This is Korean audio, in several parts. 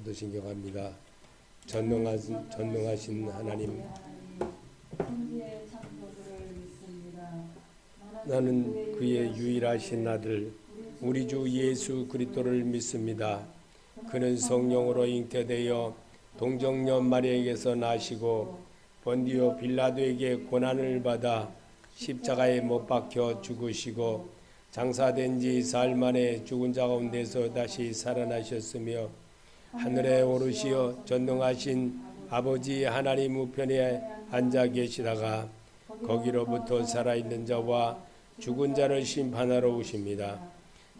사도신경합니다. 전능하신 하나님, 나는 그의 유일하신 아들 우리 주 예수 그리스도를 믿습니다. 그는 성령으로 잉태되어 동정녀 마리아에게서 나시고 본디오 빌라도에게 고난을 받아 십자가에 못 박혀 죽으시고 장사된 지 사흘 만에 죽은 자 가운데서 다시 살아나셨으며 하늘에 오르시어 전능하신 아버지 하나님 우편에 앉아 계시다가 거기로부터 살아있는 자와 죽은 자를 심판하러 오십니다.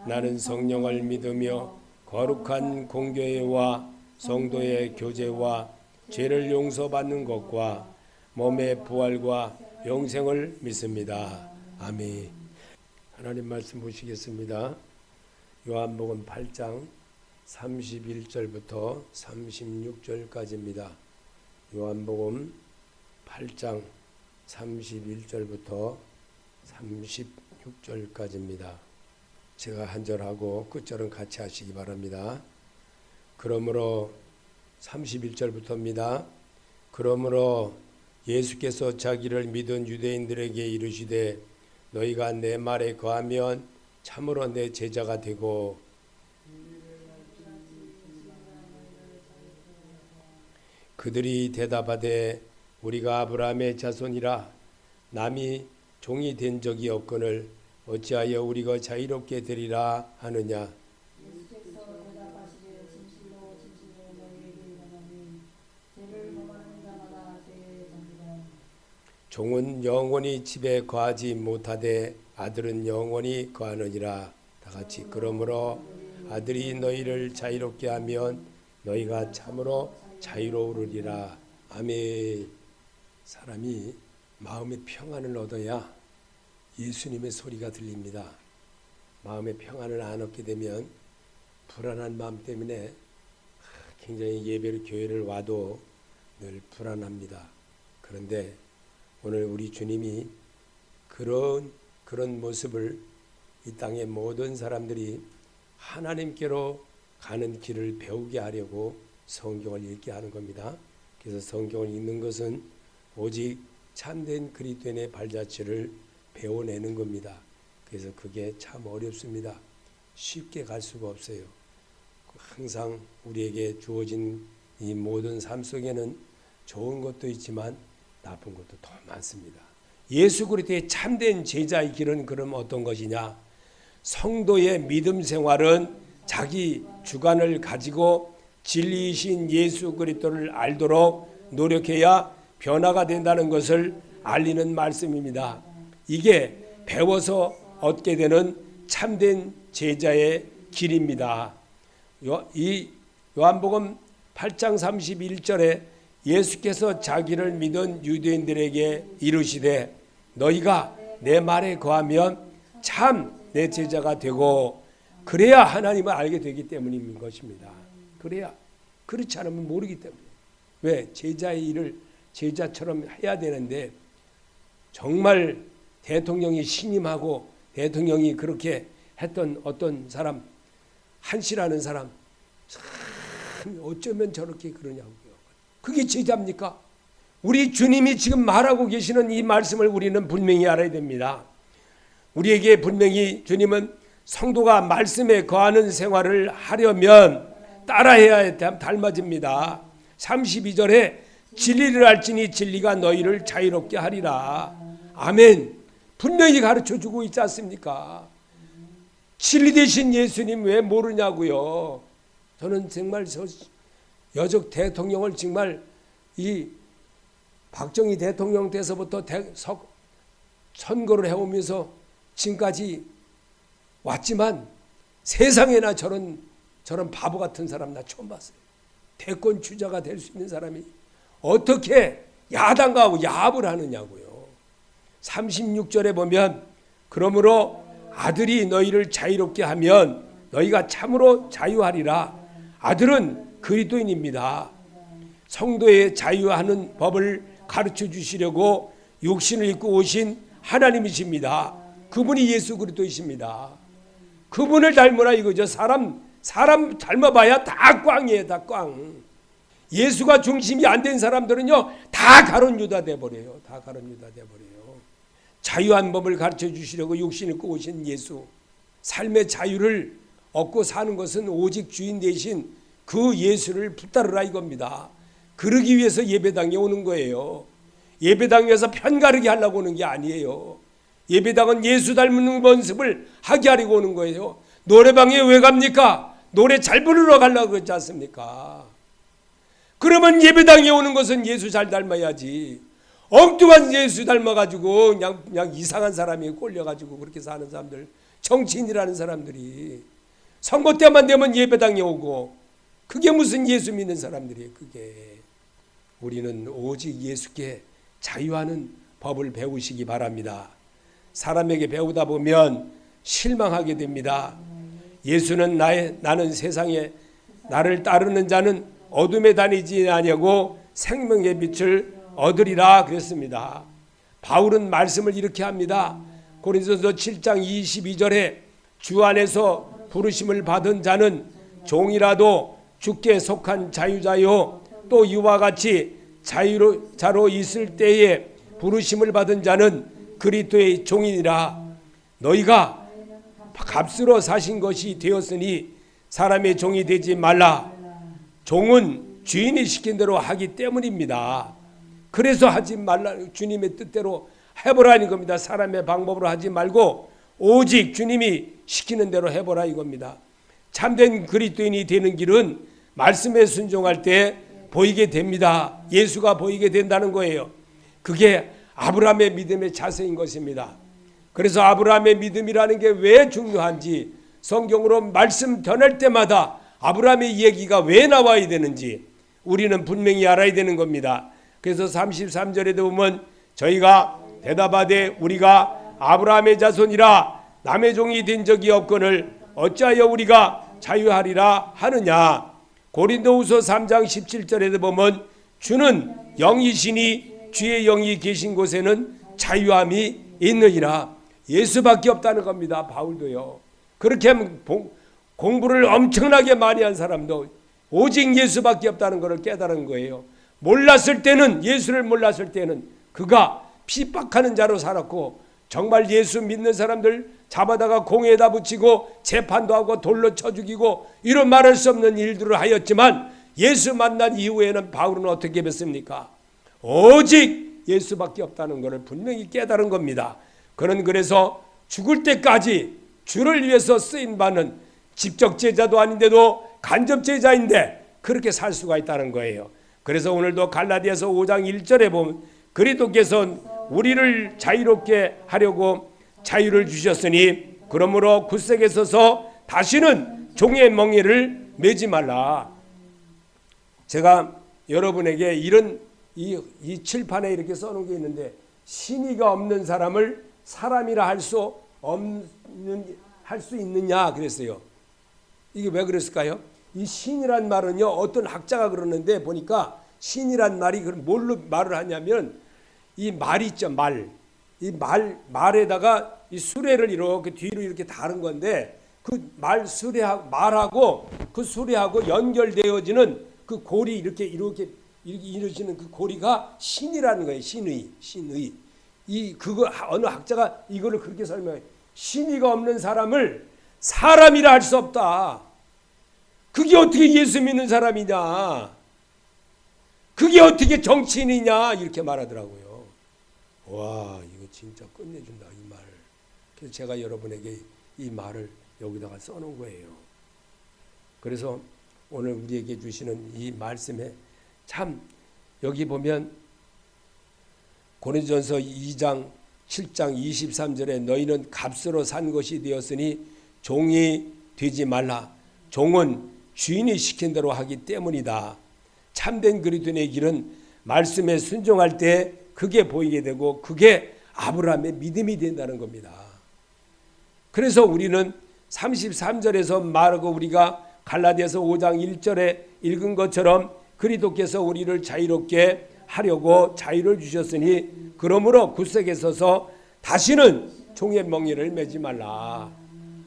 나는 성령을 믿으며 거룩한 공교회와 성도의 교제와 죄를 용서받는 것과 몸의 부활과 영생을 믿습니다. 아멘. 하나님 말씀 보시겠습니다. 요한복음 8장 31절부터 36절까지입니다. 요한복음 8장 31절부터 36절까지입니다. 제가 한 절하고 끝절은 같이 하시기 바랍니다. 그러므로 31절부터입니다. 그러므로 예수께서 자기를 믿은 유대인들에게 이르시되 너희가 내 말에 거하면 참으로 내 제자가 되고 그들이 대답하되 우리가 아브라함의 자손이라 남이 종이 된 적이 없거늘 어찌하여 우리가 자유롭게 되리라 하느냐. 예수께서 대답하시되 진실로 진실로 너희에게 이르노니 죄를 범하는 자마다 죄의 종이라. 종은 영원히 집에 거하지 못하되 아들은 영원히 거하느니라. 다같이 그러므로 아들이 너희를 자유롭게 하면 너희가 참으로 자유로우리라. 아멘. 사람이 마음의 평안을 얻어야 예수님의 소리가 들립니다. 마음의 평안을 안 얻게 되면 불안한 마음 때문에 굉장히 예배를 교회를 와도 늘 불안합니다. 그런데 오늘 우리 주님이 그런 모습을 이 땅의 모든 사람들이 하나님께로 가는 길을 배우게 하려고 성경을 읽게 하는 겁니다. 그래서 성경을 읽는 것은 오직 참된 그리스도인의 발자취를 배워내는 겁니다. 그래서 그게 참 어렵습니다. 쉽게 갈 수가 없어요. 항상 우리에게 주어진 이 모든 삶 속에는 좋은 것도 있지만 나쁜 것도 더 많습니다. 예수 그리스도의 참된 제자의 길은 그럼 어떤 것이냐? 성도의 믿음 생활은 자기 주관을 가지고 진리이신 예수 그리스도를 알도록 노력해야 변화가 된다는 것을 알리는 말씀입니다. 이게 배워서 얻게 되는 참된 제자의 길입니다. 이 요한복음 8장 31절에 예수께서 자기를 믿은 유대인들에게 이르시되 너희가 내 말에 거하면 참 내 제자가 되고 그래야 하나님을 알게 되기 때문인 것입니다. 그래야 그렇지 않으면 모르기 때문에. 왜? 제자의 일을 제자처럼 해야 되는데 정말 대통령이 신임하고 대통령이 그렇게 했던 어떤 사람 한씨라는 사람 참 어쩌면 저렇게 그러냐고요. 그게 제자입니까? 우리 주님이 지금 말하고 계시는 이 말씀을 우리는 분명히 알아야 됩니다. 우리에게 분명히 주님은 성도가 말씀에 거하는 생활을 하려면 따라해야 닮아집니다. 32절에 진리를 알지니 진리가 너희를 자유롭게 하리라. 아멘. 분명히 가르쳐주고 있지 않습니까? 진리 되신 예수님 왜 모르냐고요. 저는 정말 여적 대통령을 정말 이 박정희 대통령 때서부터 선거를 해오면서 지금까지 왔지만 세상에나 저런 바보 같은 사람 나 처음 봤어요. 대권 주자가 될 수 있는 사람이 어떻게 야당과 야합을 하느냐고요. 36절에 보면 그러므로 아들이 너희를 자유롭게 하면 너희가 참으로 자유하리라. 아들은 그리스도인입니다. 성도의 자유하는 법을 가르쳐 주시려고 육신을 입고 오신 하나님이십니다. 그분이 예수 그리스도이십니다. 그분을 닮으라 이거죠. 사람 닮아봐야 다 꽝이에요. 다 꽝. 예수가 중심이 안 된 사람들은요 다 가론 유다 돼버려요. 다 가론 유다 돼버려요. 자유한 법을 가르쳐 주시려고 육신을 입고 오신 예수, 삶의 자유를 얻고 사는 것은 오직 주인 대신 그 예수를 붙들으라 이겁니다. 그러기 위해서 예배당에 오는 거예요. 예배당에서 편가르게 하려고 오는 게 아니에요. 예배당은 예수 닮는 모습을 하게 하려고 오는 거예요. 노래방에 왜 갑니까? 노래 잘 부르러 가려고 그러지 않습니까? 그러면 예배당에 오는 것은 예수 잘 닮아야지. 엉뚱한 예수 닮아가지고 그냥 이상한 사람이 꼴려가지고 그렇게 사는 사람들, 정치인이라는 사람들이 선거 때만 되면 예배당에 오고, 그게 무슨 예수 믿는 사람들이에요. 그게. 우리는 오직 예수께 자유하는 법을 배우시기 바랍니다. 사람에게 배우다 보면 실망하게 됩니다. 예수는 나는 세상에 나를 따르는 자는 어둠에 다니지 아니하고 생명의 빛을 얻으리라 그랬습니다. 바울은 말씀을 이렇게 합니다. 고린도서 7장 22절에 주 안에서 부르심을 받은 자는 종이라도 주께 속한 자유자요, 또 이와 같이 자로 있을 때에 부르심을 받은 자는 그리스도의 종이니라. 너희가 값으로 사신 것이 되었으니 사람의 종이 되지 말라. 종은 주인이 시킨 대로 하기 때문입니다. 그래서 하지 말라. 주님의 뜻대로 해보라는 겁니다. 사람의 방법으로 하지 말고 오직 주님이 시키는 대로 해보라 이겁니다. 참된 그리스도인이 되는 길은 말씀에 순종할 때 보이게 됩니다. 예수가 보이게 된다는 거예요. 그게 아브라함의 믿음의 자세인 것입니다. 그래서 아브라함의 믿음이라는 게 왜 중요한지, 성경으로 말씀 전할 때마다 아브라함의 얘기가 왜 나와야 되는지 우리는 분명히 알아야 되는 겁니다. 그래서 33절에도 보면 저희가 대답하되 우리가 아브라함의 자손이라 남의 종이 된 적이 없거늘 어찌하여 우리가 자유하리라 하느냐. 고린도후서 3장 17절에도 보면 주는 영이시니 주의 영이 계신 곳에는 자유함이 있느니라. 예수밖에 없다는 겁니다. 바울도요. 그렇게 하면 공부를 엄청나게 많이 한 사람도 오직 예수밖에 없다는 것을 깨달은 거예요. 몰랐을 때는, 예수를 몰랐을 때는 그가 핍박하는 자로 살았고, 정말 예수 믿는 사람들 잡아다가 공에다 붙이고 재판도 하고 돌로 쳐 죽이고 이런 말할 수 없는 일들을 하였지만, 예수 만난 이후에는 바울은 어떻게 뵀습니까? 오직 예수밖에 없다는 것을 분명히 깨달은 겁니다. 그는 그래서 죽을 때까지 주를 위해서 쓰임 받는 직접 제자도 아닌데도 간접 제자인데 그렇게 살 수가 있다는 거예요. 그래서 오늘도 갈라디아서 5장 1절에 보면 그리스도께서 우리를 자유롭게 하려고 자유를 주셨으니 그러므로 굳세게 서서 다시는 종의 멍에를 매지 말라. 제가 여러분에게 이런 이 칠판에 이렇게 써놓은 게 있는데, 신의가 없는 사람을 사람이라 할 수 있느냐 그랬어요. 이게 왜 그랬을까요? 이 신이란 말은요, 어떤 학자가 그러는데 보니까 신이란 말이 뭘로 말을 하냐면, 이 말 있죠, 말. 이 말에다가 이 수레를 이렇게 뒤로 이렇게 다른 건데, 그 말하고 그 수레하고 연결되어지는 그 고리 이렇게 이루어지는 그 고리가 신이라는 거예요. 신의. 그거 어느 학자가 이거를 그렇게 설명해요. 신의가 없는 사람을 사람이라 할 수 없다. 그게 어떻게 예수 믿는 사람이냐? 그게 어떻게 정치인이냐? 이렇게 말하더라고요. 와, 이거 진짜 끝내준다, 이 말. 그래서 제가 여러분에게 이 말을 여기다가 써놓은 거예요. 그래서 오늘 우리에게 주시는 이 말씀에 참, 여기 보면 고린도전서 2장 7장 23절에 너희는 값으로 산 것이 되었으니 종이 되지 말라. 종은 주인이 시킨 대로 하기 때문이다. 참된 그리스도인의 길은 말씀에 순종할 때 그게 보이게 되고 그게 아브라함의 믿음이 된다는 겁니다. 그래서 우리는 33절에서 말하고 우리가 갈라디아서 5장 1절에 읽은 것처럼 그리스도께서 우리를 자유롭게 하려고 자유를 주셨으니 그러므로 굳세게 서서 다시는 종의 멍에를 매지 말라.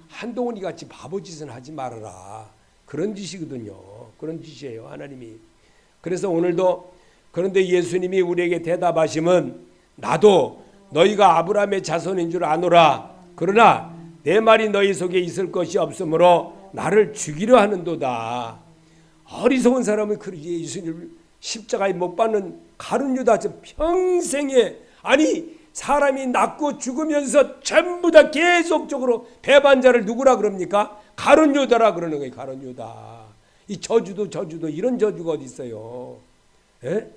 한동훈이 같이 바보짓은 하지 말아라. 그런 짓이거든요. 그런 짓이에요, 하나님이. 그래서 오늘도 그런데 예수님이 우리에게 대답하시면 나도 너희가 아브라함의 자손인 줄 아노라. 그러나 내 말이 너희 속에 있을 것이 없으므로 나를 죽이려 하는도다. 어리석은 사람은 그러지. 예수님을 십자가에 못 박는 가룟 유다 평생에 아니 사람이 낳고 죽으면서 전부 다 계속적으로 배반자를 누구라 그럽니까? 가룟 유다라 그러는 거예요. 가룟 유다. 이 저주도 이런 저주가 어디 있어요? 예?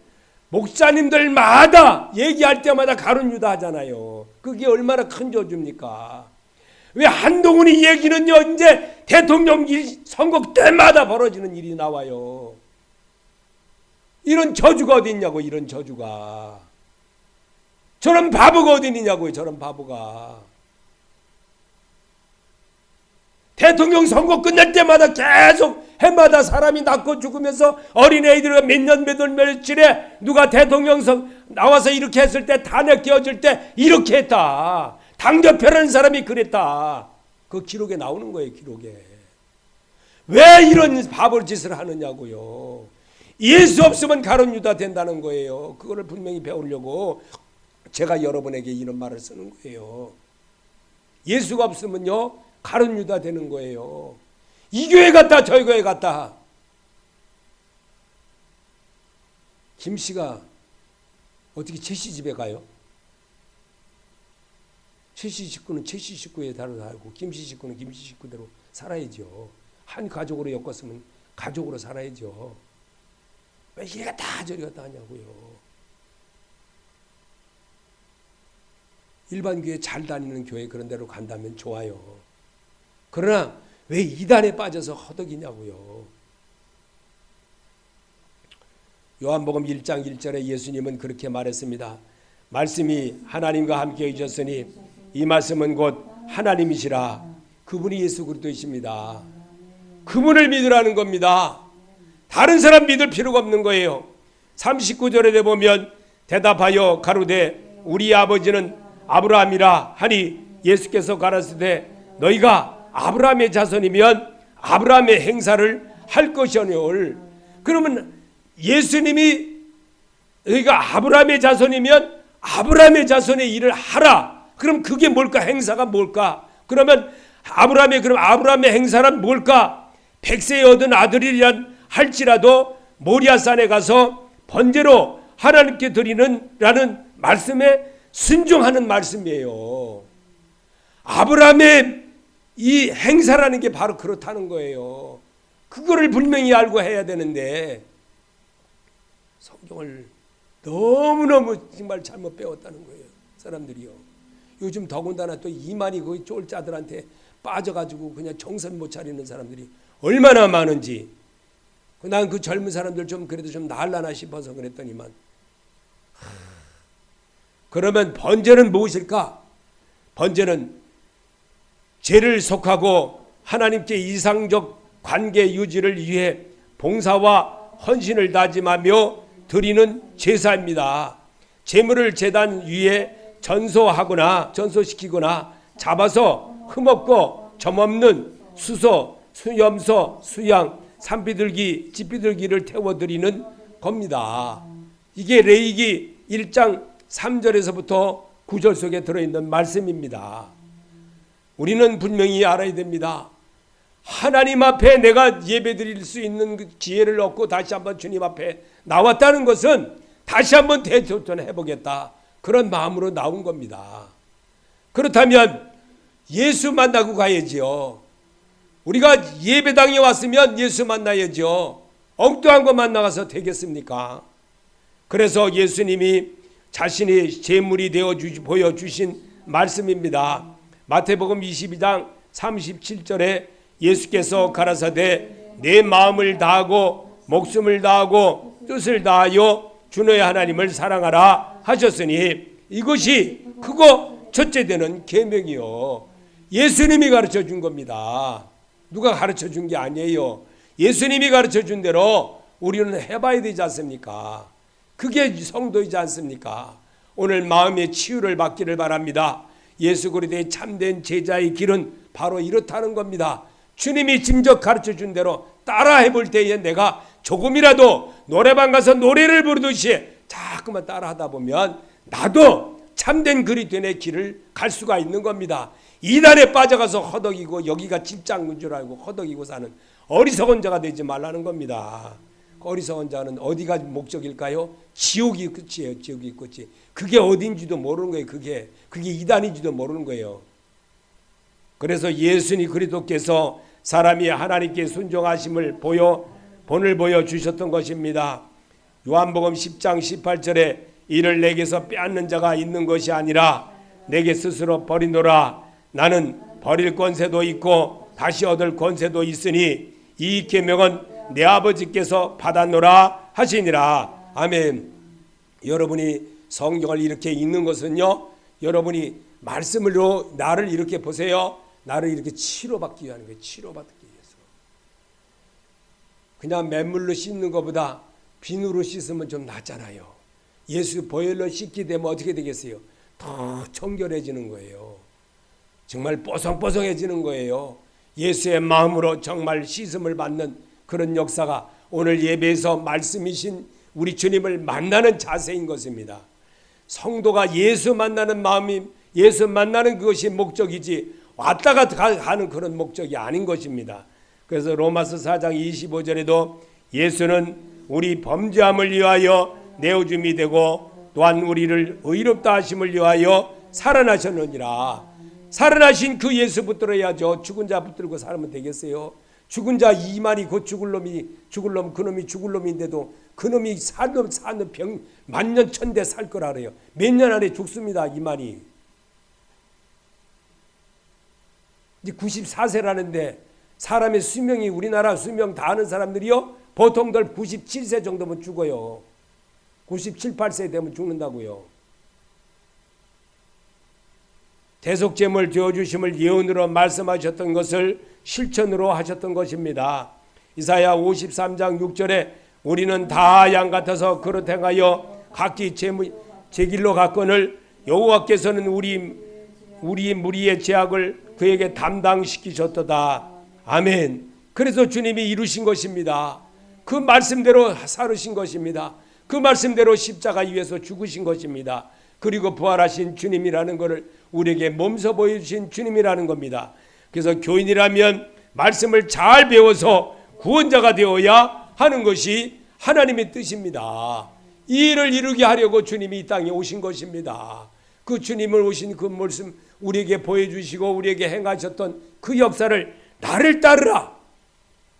목사님들마다 얘기할 때마다 가룟 유다 하잖아요. 그게 얼마나 큰 저주입니까? 왜 한동훈이 얘기는요 이제 대통령 선거 때마다 벌어지는 일이 나와요. 이런 저주가 어디 있냐고. 이런 저주가. 저런 바보가 어디 있냐고요. 저런 바보가. 대통령 선거 끝날 때마다 계속 해마다 사람이 낳고 죽으면서 어린애들이 몇 년 몇 월 며칠에 누가 대통령 나와서 이렇게 했을 때 탄핵 끼워질 때 이렇게 했다. 당대표라는 사람이 그랬다. 그 기록에 나오는 거예요. 기록에. 왜 이런 바보 짓을 하느냐고요. 예수 없으면 가룟 유다 된다는 거예요. 그거를 분명히 배우려고 제가 여러분에게 이런 말을 쓰는 거예요. 예수가 없으면요 가룟 유다 되는 거예요. 이 교회 갔다 저 교회 갔다. 김 씨가 어떻게 최씨 집에 가요? 최씨 식구는 최씨 식구에 따라 살고 김씨 식구는 김씨 식구대로 살아야죠. 한 가족으로 엮었으면 가족으로 살아야죠. 왜 이리 갔다 저리 갔다 하냐고요. 일반 교회 잘 다니는 교회 그런 데로 간다면 좋아요. 그러나 왜 이단에 빠져서 허덕이냐고요. 요한복음 1장 1절에 예수님은 그렇게 말했습니다. 말씀이 하나님과 함께 계셨으니 이 말씀은 곧 하나님이시라. 그분이 예수 그리스도이십니다. 그분을 믿으라는 겁니다. 다른 사람 믿을 필요가 없는 거예요. 39절에 보면 대답하여 가로되 우리 아버지는 아브라함이라 하니 예수께서 가라사대 너희가 아브라함의 자손이면 아브라함의 행사를 할 것이오늘. 그러면 예수님이 너희가 아브라함의 자손이면 아브라함의 자손의 일을 하라. 그럼 그게 뭘까? 행사가 뭘까? 그러면 아브라함의 행사란 뭘까? 100세에 얻은 아들이란 할지라도 모리아산에 가서 번제로 하나님께 드리는라는 말씀에 순종하는 말씀이에요. 아브라함의 이 행사라는 게 바로 그렇다는 거예요. 그거를 분명히 알고 해야 되는데 성경을 너무너무 정말 잘못 배웠다는 거예요. 사람들이요. 요즘 더군다나 또 이만희 거의 쫄자들한테 빠져가지고 그냥 정신 못 차리는 사람들이 얼마나 많은지. 난 그 젊은 사람들 좀 그래도 좀 나을라나 싶어서 그랬더니만. 그러면 번제는 무엇일까? 번제는 죄를 속하고 하나님께 이상적 관계 유지를 위해 봉사와 헌신을 다짐하며 드리는 제사입니다. 제물을 제단 위에 전소시키거나 잡아서 흠없고 점없는 수소, 수염소, 수양, 산비둘기, 찌비둘기를 태워드리는 겁니다. 이게 레위기 1장 3절에서부터 9절 속에 들어있는 말씀입니다. 우리는 분명히 알아야 됩니다. 하나님 앞에 내가 예배드릴 수 있는 그 기회를 얻고 다시 한번 주님 앞에 나왔다는 것은 다시 한번 대도전해보겠다. 그런 마음으로 나온 겁니다. 그렇다면 예수 만나고 가야지요. 우리가 예배당에 왔으면 예수 만나야죠. 엉뚱한 거 만나가서 되겠습니까? 그래서 예수님이 자신이 제물이 되어 보여주신 말씀입니다. 마태복음 22장 37절에 예수께서 가라사대 내 마음을 다하고 목숨을 다하고 뜻을 다하여 주 너의 하나님을 사랑하라 하셨으니 이것이 크고 첫째 되는 계명이요. 예수님이 가르쳐 준 겁니다. 누가 가르쳐 준 게 아니에요. 예수님이 가르쳐 준 대로 우리는 해봐야 되지 않습니까? 그게 성도이지 않습니까? 오늘 마음의 치유를 받기를 바랍니다. 예수 그리스도의 참된 제자의 길은 바로 이렇다는 겁니다. 주님이 직접 가르쳐 준 대로 따라 해볼 때에 내가 조금이라도 노래방 가서 노래를 부르듯이 자꾸만 따라 하다 보면 나도 참된 그리스도인의 길을 갈 수가 있는 겁니다. 이단에 빠져가서 허덕이고 여기가 진짜인 줄 알고 허덕이고 사는 어리석은 자가 되지 말라는 겁니다. 어리석은 자는 어디가 목적일까요? 지옥이 끝이에요. 지옥이 끝이. 그게 어딘지도 모르는 거예요. 그게 이단인지도 모르는 거예요. 그래서 예수님 그리스도께서 사람이 하나님께 순종하심을 본을 보여 주셨던 것입니다. 요한복음 10장 18절에 이를 내게서 빼앗는 자가 있는 것이 아니라 내게 스스로 버리노라. 나는 버릴 권세도 있고 다시 얻을 권세도 있으니 이 계명은 내 아버지께서 받았노라 하시니라. 아멘. 여러분이 성경을 이렇게 읽는 것은요, 여러분이 말씀으로 나를 이렇게 보세요. 나를 이렇게 치료받기 위한 거예요. 치료받기 위해서. 그냥 맨물로 씻는 것보다 비누로 씻으면 좀 낫잖아요. 예수 보혈로 씻게 되면 어떻게 되겠어요? 더 청결해지는 거예요. 정말 뽀송뽀송해지는 거예요. 예수의 마음으로 정말 씻음을 받는 그런 역사가 오늘 예배에서 말씀이신 우리 주님을 만나는 자세인 것입니다. 성도가 예수 만나는 마음이 예수 만나는 그것이 목적이지 왔다가 가는 그런 목적이 아닌 것입니다. 그래서 로마서 4장 25절에도 예수는 우리 범죄함을 위하여 내어줌이 되고 또한 우리를 의롭다 하심을 위하여 살아나셨느니라. 살아나신 그 예수 붙들어야죠. 죽은 자 붙들고 살면 되겠어요? 죽은 자 이만이 곧 죽을 놈 그놈이 죽을 놈인데도 그놈이 사는 병 만년 천대 살 거라 그래요. 몇 년 안에 죽습니다. 이만이. 이제 94세라는데 사람의 수명이 우리나라 수명 다 아는 사람들이요 보통들 97세 정도면 죽어요. 97, 8세 되면 죽는다고요. 대속제물 되어주심을 예언으로 말씀하셨던 것을 실천으로 하셨던 것입니다. 이사야 53장 6절에 우리는 다 양 같아서 그릇 행하여 각기 제 길로 갔거늘 여호와께서는 우리 무리의 죄악을 그에게 담당시키셨도다. 아멘. 그래서 주님이 이루신 것입니다. 그 말씀대로 살으신 것입니다. 그 말씀대로 십자가 위에서 죽으신 것입니다. 그리고 부활하신 주님이라는 것을 우리에게 몸소 보여주신 주님이라는 겁니다. 그래서 교인이라면 말씀을 잘 배워서 구원자가 되어야 하는 것이 하나님의 뜻입니다. 이 일을 이루게 하려고 주님이 이 땅에 오신 것입니다. 그 주님을 오신 그 말씀 우리에게 보여주시고 우리에게 행하셨던 그 역사를 나를 따르라.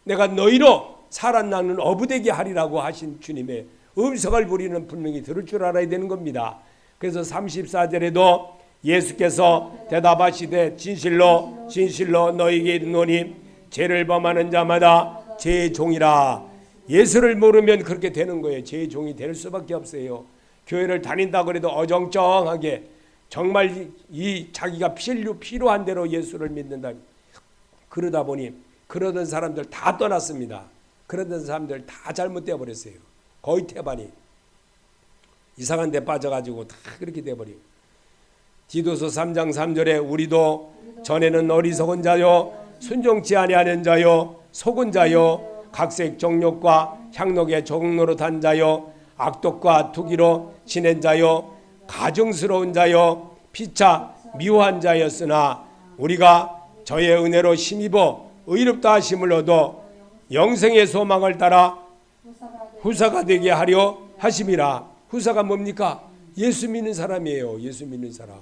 내가 너희로 살아나는 어부되게 하리라고 하신 주님의 음성을 우리는 분명히 들을 줄 알아야 되는 겁니다. 그래서 34절에도 예수께서 대답하시되 진실로 진실로 너희에게 이르노니 죄를 범하는 자마다 제 종이라. 예수를 모르면 그렇게 되는 거예요. 제 종이 될 수밖에 없어요. 교회를 다닌다고 해도 어정쩡하게 정말 이 자기가 필요한 대로 예수를 믿는다. 그러다 보니 그러던 사람들 다 떠났습니다. 그러던 사람들 다 잘못되어 버렸어요. 거의 태반이 이상한 데 빠져가지고 다 그렇게 돼버리고. 디도서 3장 3절에 우리도 전에는 어리석은 자요 순종치 아니하는 자요 속은 자요 각색 정욕과 향락의 종노릇한 자요 악독과 투기로 지낸 자요 가증스러운 자요 피차 미워한 자였으나 우리가 저의 은혜로 힘입어 의롭다 하심을 얻어 영생의 소망을 따라 후사가 되게 하려 하심이라. 후사가 뭡니까? 예수 믿는 사람이에요. 예수 믿는 사람.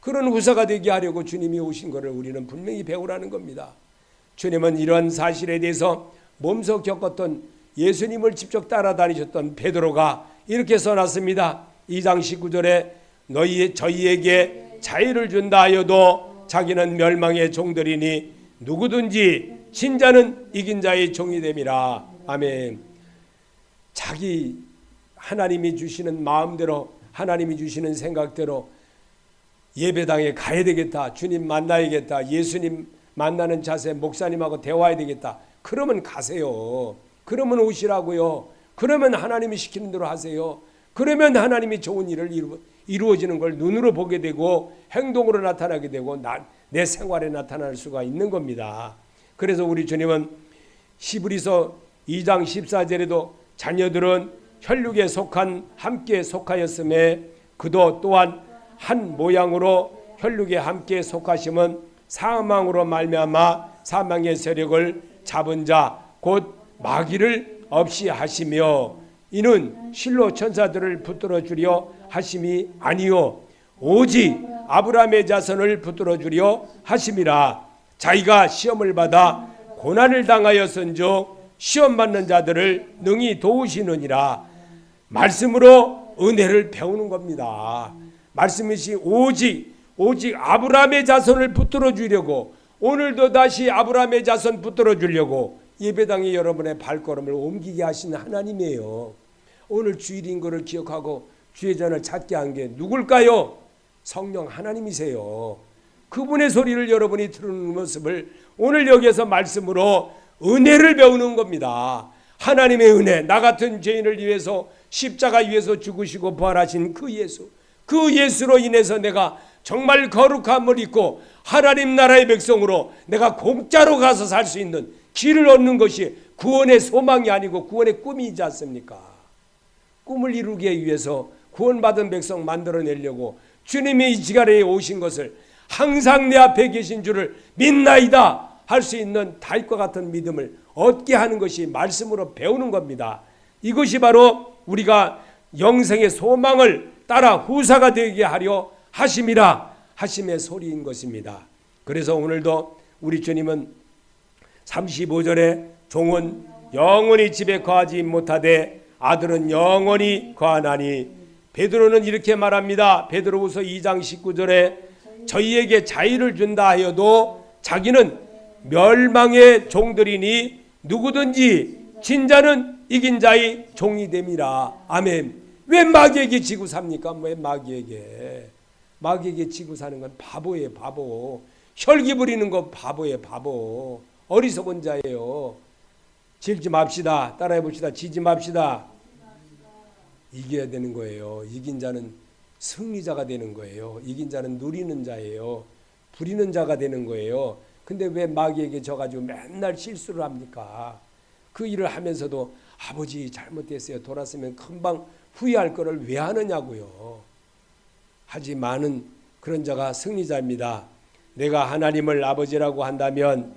그런 후사가 되게 하려고 주님이 오신 것을 우리는 분명히 배우라는 겁니다. 주님은 이런 사실에 대해서 몸소 겪었던 예수님을 직접 따라다니셨던 베드로가 이렇게 써놨습니다. 2장 19절에 저희에게 자유를 준다 하여도 자기는 멸망의 종들이니 누구든지 친자는 이긴 자의 종이 됨이라. 아멘. 자기 하나님이 주시는 마음대로 하나님이 주시는 생각대로 예배당에 가야 되겠다. 주님 만나야겠다. 예수님 만나는 자세 목사님하고 대화해야 되겠다. 그러면 가세요. 그러면 오시라고요. 그러면 하나님이 시키는 대로 하세요. 그러면 하나님이 좋은 일을 이루어지는 걸 눈으로 보게 되고 행동으로 나타나게 되고 내 생활에 나타날 수가 있는 겁니다. 그래서 우리 주님은 히브리서 2장 14절에도 자녀들은 혈육에 속한 함께 속하였음에 그도 또한 한 모양으로 혈육에 함께 속하심은 사망으로 말미암아 사망의 세력을 잡은 자 곧 마귀를 없이 하시며 이는 실로 천사들을 붙들어 주려 하심이 아니요 오직 아브라함의 자손을 붙들어 주려 하심이라. 자기가 시험을 받아 고난을 당하였은즉 시험 받는 자들을 능히 도우시느니라. 말씀으로 은혜를 배우는 겁니다. 말씀이시 오직 아브라함의 자손을 붙들어 주려고, 오늘도 다시 아브라함의 자손 붙들어 주려고 예배당에 여러분의 발걸음을 옮기게 하시는 하나님이에요. 오늘 주일인 것을 기억하고 주의 전을 찾게 한 게 누굴까요? 성령 하나님이세요. 그분의 소리를 여러분이 들은 모습을 오늘 여기에서 말씀으로 은혜를 배우는 겁니다. 하나님의 은혜, 나 같은 죄인을 위해서 십자가 위에서 죽으시고 부활하신 그 예수, 그 예수로 인해서 내가 정말 거룩함을 입고 하나님 나라의 백성으로 내가 공짜로 가서 살 수 있는 길을 얻는 것이 구원의 소망이 아니고 구원의 꿈이지 않습니까? 꿈을 이루기 위해서 구원받은 백성 만들어내려고 주님이 이 시간에 오신 것을 항상 내 앞에 계신 줄을 믿나이다 할 수 있는 다윗과 같은 믿음을 얻게 하는 것이 말씀으로 배우는 겁니다. 이것이 바로 우리가 영생의 소망을 따라 후사가 되게 하려 하심이라 하심의 소리인 것입니다. 그래서 오늘도 우리 주님은 35절에 종은 영원히 집에 거하지 못하되 아들은 영원히 거하나니, 베드로는 이렇게 말합니다. 베드로후서 2장 19절에 저희에게 자유를 준다 하여도 자기는 멸망의 종들이니 누구든지 진자는 이긴 자의 종이 됨이라. 아멘. 왜 마귀에게 지고 삽니까? 왜 마귀에게 지고 사는 건 바보예요. 바보. 혈기 부리는 거 바보예요. 바보. 어리석은 자예요. 질지 맙시다. 따라해 봅시다. 지지 맙시다. 이겨야 되는 거예요. 이긴 자는 승리자가 되는 거예요. 이긴 자는 누리는 자예요. 부리는 자가 되는 거예요. 근데 왜 마귀에게 져가지고 맨날 실수를 합니까? 그 일을 하면서도 아버지 잘못됐어요. 돌았으면 금방 후회할 거를 왜 하느냐고요. 하지만은 그런 자가 승리자입니다. 내가 하나님을 아버지라고 한다면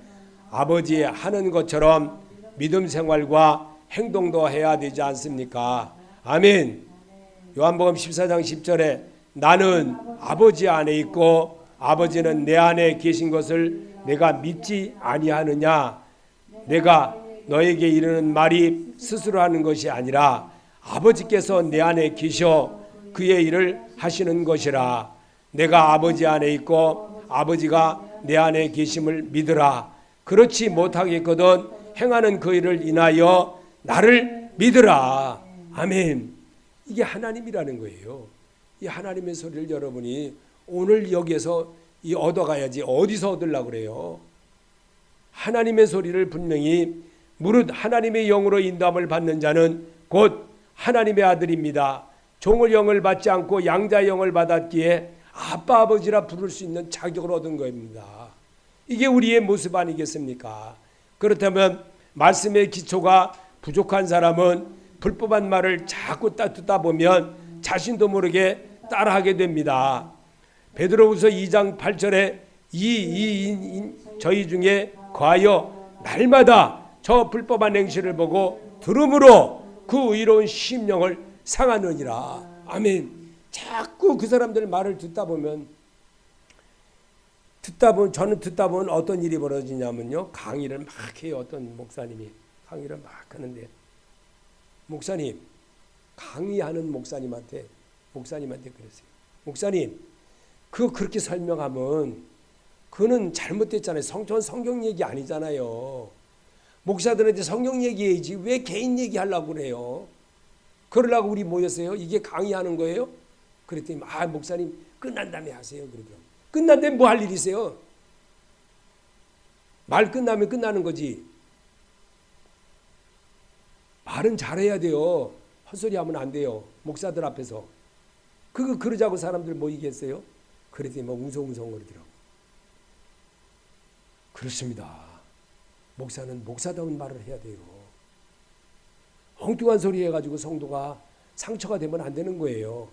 아버지 하는 것처럼 믿음 생활과 행동도 해야 되지 않습니까? 아멘. 요한복음 14장 10절에 나는 아버지 안에 있고 아버지는 내 안에 계신 것을 내가 믿지 아니하느냐. 내가 너에게 이르는 말이 스스로 하는 것이 아니라 아버지께서 내 안에 계셔 그의 일을 하시는 것이라. 내가 아버지 안에 있고 아버지가 내 안에 계심을 믿으라. 그렇지 못하겠거든 행하는 그 일을 인하여 나를 믿으라. 아멘. 이게 하나님이라는 거예요. 이 하나님의 소리를 여러분이 오늘 여기에서 얻어가야지 어디서 얻으려고 그래요? 하나님의 소리를 분명히 무릇 하나님의 영으로 인도함을 받는 자는 곧 하나님의 아들입니다. 종을 영을 받지 않고 양자의 영을 받았기에 아빠 아버지라 부를 수 있는 자격을 얻은 겁니다. 이게 우리의 모습 아니겠습니까? 그렇다면 말씀의 기초가 부족한 사람은 불법한 말을 자꾸 듣다 보면 자신도 모르게 따라하게 됩니다. 베드로후서 2장 8절에 저희 중에 거하여 날마다 저 불법한 행실을 보고 들음으로 그 의로운 심령을 상하느니라. 아멘. 자꾸 그 사람들 말을 듣다 보면 저는 듣다 보면 어떤 일이 벌어지냐면요. 강의를 막 해요. 어떤 목사님이 강의를 막 하는데 목사님, 강의하는 목사님한테 그랬어요. 목사님, 그렇게 설명하면 그는 잘못됐잖아요. 성경 얘기 아니잖아요. 목사들한테 성경 얘기해야지 왜 개인 얘기하려고 그래요? 그러려고 우리 모였어요? 이게 강의하는 거예요? 그랬더니 목사님 끝난 다음에 하세요. 그러더라고요. 끝난 다음에 뭐 할 일 있어요? 말 끝나면 끝나는 거지. 말은 잘해야 돼요. 헛소리 하면 안 돼요. 목사들 앞에서. 그러자고 사람들 모이겠어요? 그랬더니 뭐 웅성웅성 거리더라고. 그렇습니다. 목사는 목사다운 말을 해야 돼요. 엉뚱한 소리 해가지고 성도가 상처가 되면 안 되는 거예요.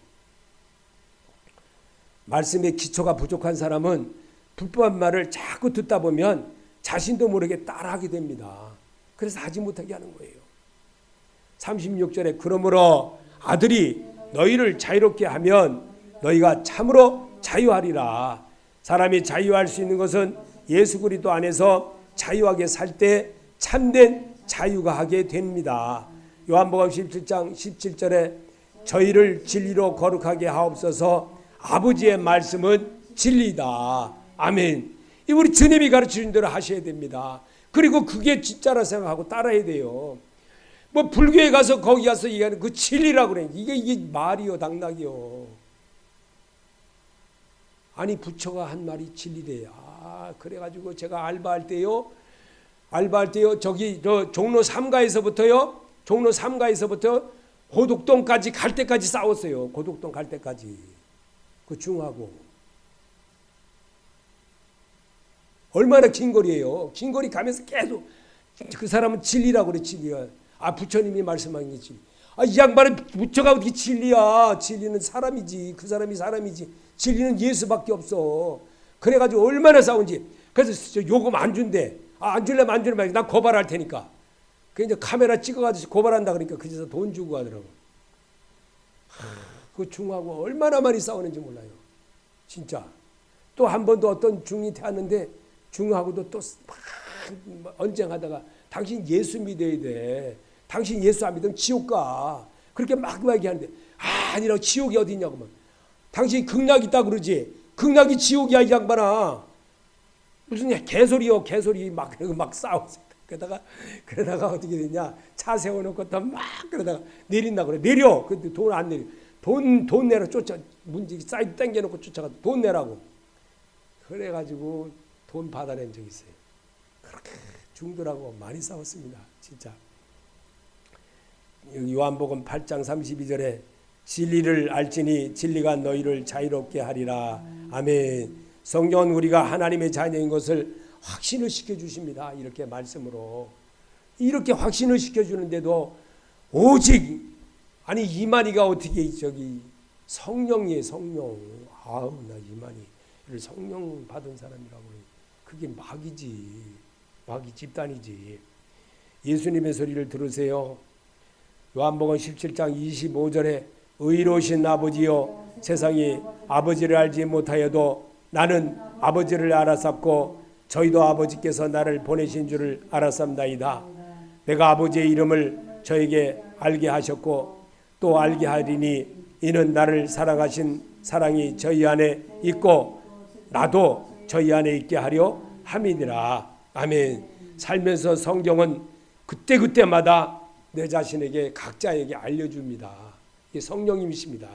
말씀의 기초가 부족한 사람은 불법한 말을 자꾸 듣다 보면 자신도 모르게 따라하게 됩니다. 그래서 하지 못하게 하는 거예요. 36절에 그러므로 아들이 너희를 자유롭게 하면 너희가 참으로 자유하리라. 사람이 자유할 수 있는 것은 예수 그리스도 안에서 자유하게 살 때 참된 자유가 하게 됩니다. 요한복음 17장 17절에 저희를 진리로 거룩하게 하옵소서. 아버지의 말씀은 진리다. 아멘. 이 우리 주님이 가르치신 대로 하셔야 됩니다. 그리고 그게 진짜라 생각하고 따라야 돼요. 뭐 불교에 가서 거기 가서 얘기하는 그 진리라고 그래. 이게 말이요 당락이요. 아니 부처가 한 말이 진리래요. 그래가지고 제가 알바할 때요 저기 저 종로 3가에서부터 고독동까지 갈 때까지 싸웠어요. 고독동 갈 때까지 그 중하고 얼마나 긴 거리예요. 긴 거리 가면서 계속 그 사람은 진리라고 그래. 진리야. 부처님이 말씀한 게 진리. 이 양반은 부처가 어떻게 진리야. 진리는 사람이지. 그 사람이 사람이지. 진리는 예수밖에 없어. 그래가지고 얼마나 싸운지. 그래서 요금 안 준대. 안 줄래면 난 고발할 테니까. 그 이제 카메라 찍어가지고 고발한다 그러니까 그래서 돈 주고 하더라고. 그 중하고 얼마나 많이 싸우는지 몰라요. 진짜. 또 한 번도 어떤 중이 태웠는데 중하고도 또 막 언쟁하다가 당신 예수 믿어야 돼. 당신 예수 안 믿으면 지옥 가. 그렇게 막 얘기하는데 아니라고. 지옥이 어디 있냐고. 막. 당신이 극락 있다 그러지. 극락이 지옥이야 이 양반아. 무슨 개소리요. 개소리 막 싸우고. 그러다가 어떻게 됐냐. 차 세워놓고 또 막 그러다가 내린다 그래. 내려. 근데 돈 안 내려. 돈 내라 쫓아. 문제 사이드 당겨놓고 쫓아가서 돈 내라고. 그래가지고 돈 받아낸 적이 있어요. 그렇게 중들하고 많이 싸웠습니다. 진짜. 요한복음 8장 32절에 진리를 알지니 진리가 너희를 자유롭게 하리라. 아멘. 성경은 우리가 하나님의 자녀인 것을 확신을 시켜주십니다. 이렇게 말씀으로. 이렇게 확신을 시켜주는데도 오직 이만희가 어떻게 저기 성령이에요. 성령. 나 이만희를 성령 받은 사람이라고 그래. 그게 마귀지. 마귀 집단이지. 예수님의 소리를 들으세요. 요한복음 17장 25절에 의로우신 아버지여 세상이 아버지를 알지 못하여도 나는 아버지를 알았sap고 저희도 아버지께서 나를 보내신 줄을 알았sap나이다. 내가 아버지의 이름을 저에게 알게 하셨고 또 알게 하리니 이는 나를 사랑하신 사랑이 저희 안에 있고 나도 저희 안에 있게 하려 함이니라. 아멘. 살면서 성경은 그때마다 내 자신에게 각자에게 알려줍니다. 이게 성령님이십니다.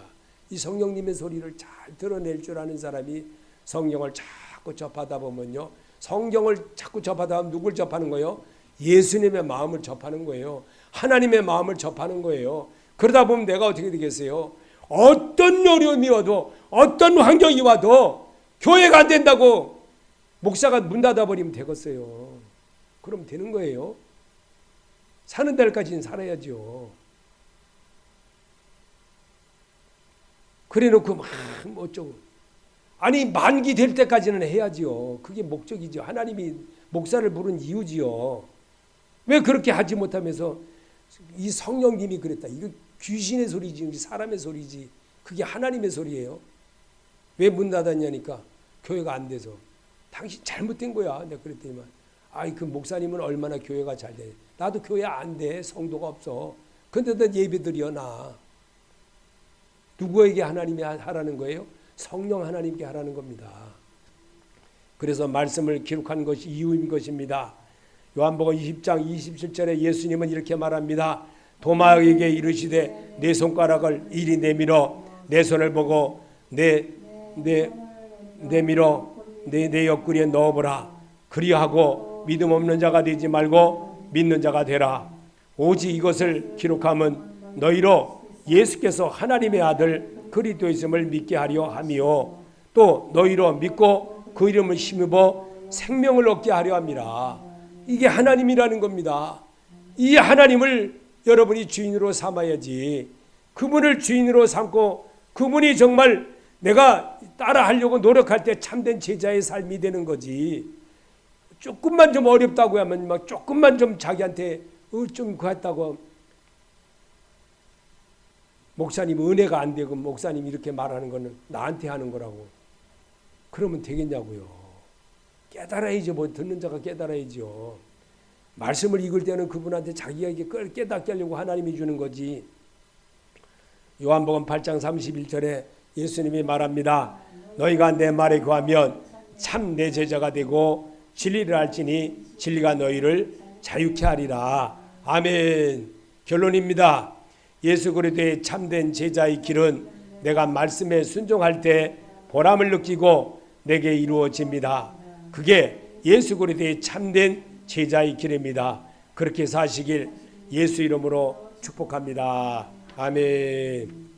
이 성령님의 소리를 잘 드러낼 줄 아는 사람이 성경을 자꾸 접하다 보면요. 성경을 자꾸 접하다 보면 누굴 접하는 거예요? 예수님의 마음을 접하는 거예요. 하나님의 마음을 접하는 거예요. 그러다 보면 내가 어떻게 되겠어요? 어떤 어려움이 와도 어떤 환경이 와도 교회가 안 된다고 목사가 문 닫아버리면 되겠어요. 그럼 되는 거예요. 사는 날까지는 살아야죠. 그래놓고 막 어쩌고. 만기 될 때까지는 해야지요. 그게 목적이죠. 하나님이 목사를 부른 이유지요. 왜 그렇게 하지 못하면서 이 성령님이 그랬다. 이거 귀신의 소리지, 사람의 소리지. 그게 하나님의 소리예요. 왜 문 닫았냐니까 교회가 안 돼서. 당신 잘못된 거야. 내가 그랬더니만. 그 목사님은 얼마나 교회가 잘 돼. 나도 교회 안 돼. 성도가 없어. 근데도 예배드려 나. 누구에게 하나님이 하라는 거예요? 성령 하나님께 하라는 겁니다. 그래서 말씀을 기록한 것이 이유인 것입니다. 요한복음 20장 27절에 예수님은 이렇게 말합니다. 도마에게 이르시되 내 손가락을 이리 내밀어 내 손을 보고 내밀어 내 옆구리에 넣어보라. 그리하고 믿음 없는 자가 되지 말고 믿는 자가 되라. 오직 이것을 기록함은 너희로 예수께서 하나님의 아들 그리스도이심을 믿게 하려 함이요 또 너희로 믿고 그 이름을 힘입어 생명을 얻게 하려 함이라. 이게 하나님이라는 겁니다. 이 하나님을 여러분이 주인으로 삼아야지. 그분을 주인으로 삼고 그분이 정말 내가 따라하려고 노력할 때 참된 제자의 삶이 되는 거지. 조금만 좀 어렵다고 하면 막 조금만 좀 자기한테 좀 그랬다고 목사님 은혜가 안 되고 목사님 이렇게 말하는 거는 나한테 하는 거라고 그러면 되겠냐고요. 깨달아야죠. 뭐 듣는 자가 깨달아야죠. 말씀을 읽을 때는 그분한테 자기가 깨닫게 하려고 하나님이 주는 거지. 요한복음 8장 31절에 예수님이 말합니다. 너희가 내 말에 거하면 참 내 제자가 되고 진리를 알지니 진리가 너희를 자유케 하리라. 아멘. 결론입니다. 예수 그리스도의 참된 제자의 길은 내가 말씀에 순종할 때 보람을 느끼고 내게 이루어집니다. 그게 예수 그리스도의 참된 제자의 길입니다. 그렇게 사시길 예수 이름으로 축복합니다. 아멘.